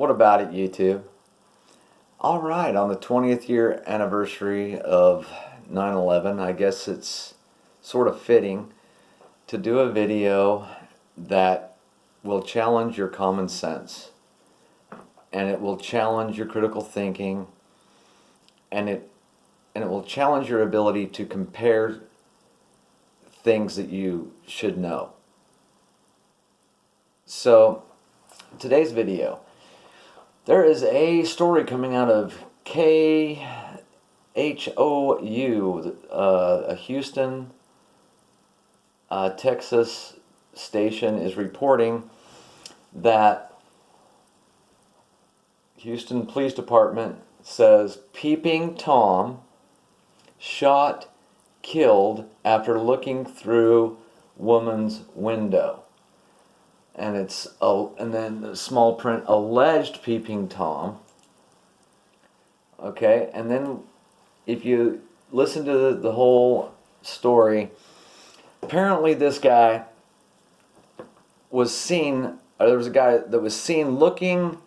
What about it, YouTube? All right, on the 20th year anniversary of 9/11, I guess it's sort of fitting to do a video that will challenge your common sense, and it will challenge your critical thinking, and it will challenge your ability to compare things that you should know. So, today's video, there is a story coming out of KHOU, a Houston, Texas station is reporting that Houston Police Department says Peeping Tom shot, killed after looking through woman's window. And and then the small print, alleged Peeping Tom. Okay, and then if you listen to the whole story, apparently this guy was seen, or there was a guy that was seen looking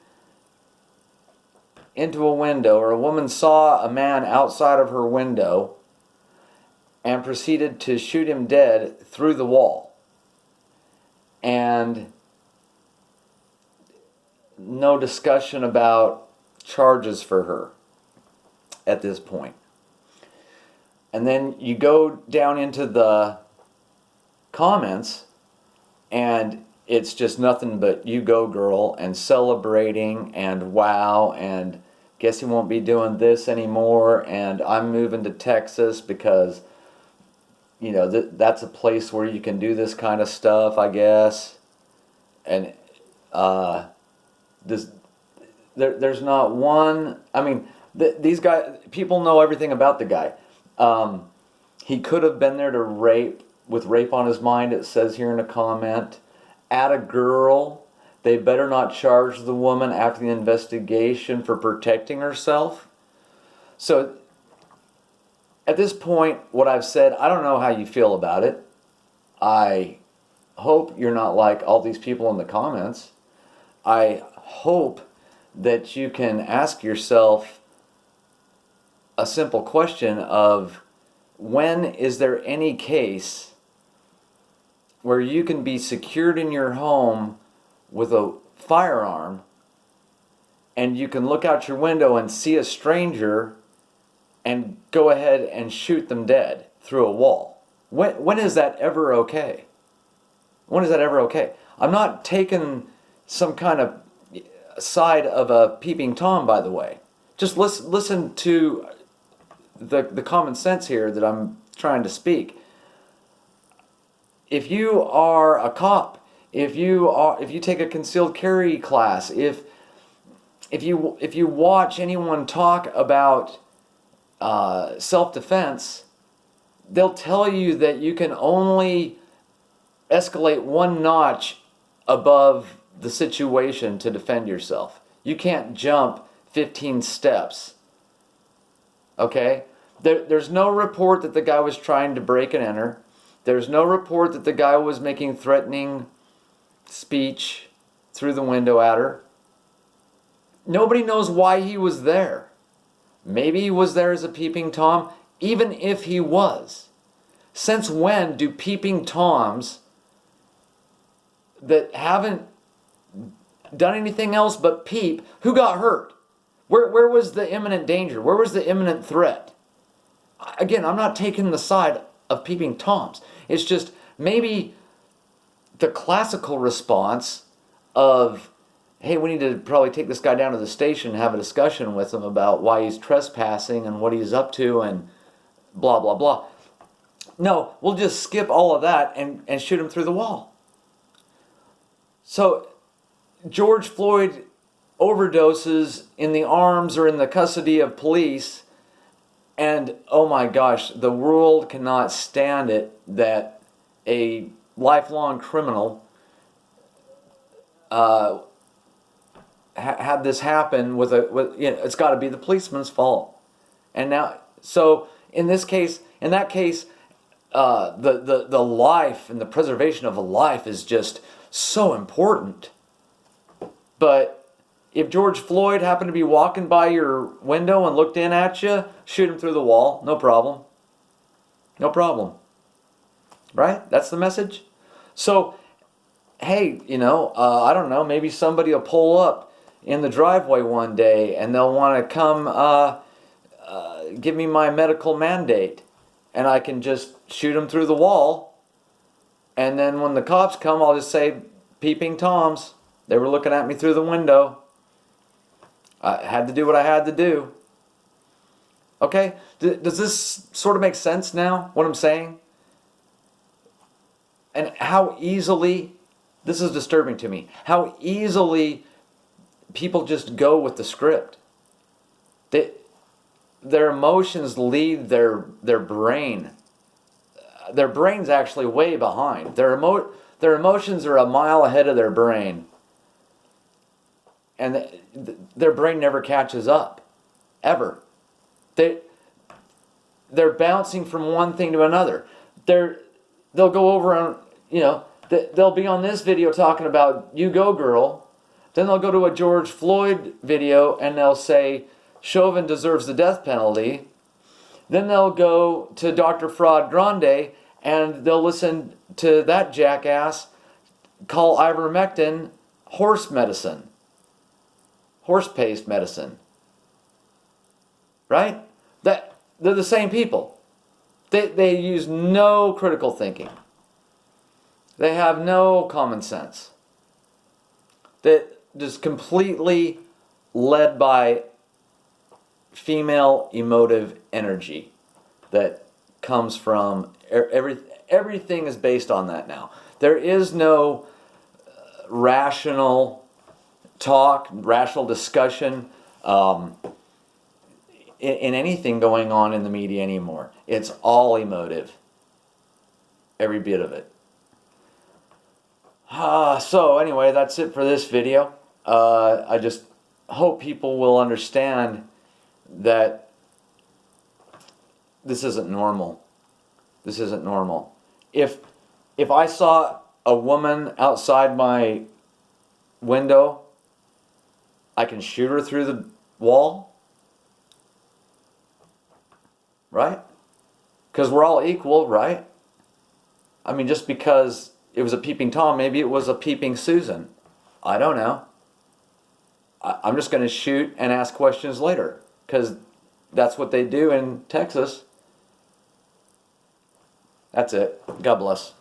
into a window, or a woman saw a man outside of her window and proceeded to shoot him dead through the wall. And no discussion about charges for her at this point. And then you go down into the comments, and it's just nothing but "you go girl" and celebrating and wow, and guess he won't be doing this anymore, and I'm moving to Texas because that's a place where you can do this kind of stuff, I guess. And there's not one. I mean, these guys, people know everything about the guy. He could have been there to with rape on his mind. It says here in a comment, at a girl. They better not charge the woman after the investigation for protecting herself. So, at this point, what I've said, I don't know how you feel about it. I hope you're not like all these people in the comments. I hope that you can ask yourself a simple question of, when is there any case where you can be secured in your home with a firearm and you can look out your window and see a stranger and go ahead and shoot them dead through a wall? When is that ever okay? When is that ever okay? I'm not taking some kind of side of a Peeping Tom, by the way. Just listen to the common sense here that I'm trying to speak. If you are a cop, if you take a concealed carry class, if you watch anyone talk about self-defense, they'll tell you that you can only escalate one notch above the situation to defend yourself. You can't jump 15 steps. Okay? There's no report that the guy was trying to break and enter. There's no report that the guy was making threatening speech through the window at her. Nobody knows why he was there. Maybe he was there as a Peeping Tom, even if he was. Since when do Peeping Toms that haven't done anything else but peep, who got hurt? Where was the imminent danger? Where was the imminent threat? Again, I'm not taking the side of Peeping Toms. It's just maybe the classical response of, hey, we need to probably take this guy down to the station and have a discussion with him about why he's trespassing and what he's up to and blah, blah, blah. No, we'll just skip all of that and shoot him through the wall. So, George Floyd overdoses in the arms or in the custody of police, and oh my gosh, the world cannot stand it that a lifelong criminal had this happen it's got to be the policeman's fault. And now, so in that case, the life and the preservation of a life is just so important. But If George Floyd happened to be walking by your window and looked in at you, shoot him through the wall. No problem. No problem. Right? That's the message. So, hey, I don't know, maybe somebody will pull up in the driveway one day and they'll want to come give me my medical mandate. And I can just shoot them through the wall. And then when the cops come, I'll just say, peeping Toms. They were looking at me through the window. I had to do what I had to do. Okay? Does this sort of make sense now, what I'm saying? And how easily, this is disturbing to me, how easily people just go with the script. Their emotions lead their brain. Their brain's actually way behind. Their emotions are a mile ahead of their brain. And their brain never catches up. Ever. They're bouncing from one thing to another. They'll go over and, they'll be on this video talking about "You Go Girl." Then they'll go to a George Floyd video and they'll say Chauvin deserves the death penalty. Then they'll go to Dr. Fraud Grande and they'll listen to that jackass call ivermectin horse medicine. Horse paste medicine. Right? They're the same people. They use no critical thinking. They have no common sense. They're just completely led by female emotive energy that comes from everything is based on that now. There is no rational talk, rational discussion in anything going on in the media anymore. It's all emotive. Every bit of it. So anyway, that's it for this video. I just hope people will understand that this isn't normal. This isn't normal. If I saw a woman outside my window, I can shoot her through the wall. Right? Because we're all equal, right? I mean, just because it was a peeping Tom, maybe it was a peeping Susan. I don't know. I'm just going to shoot and ask questions later. Because that's what they do in Texas. That's it. God bless.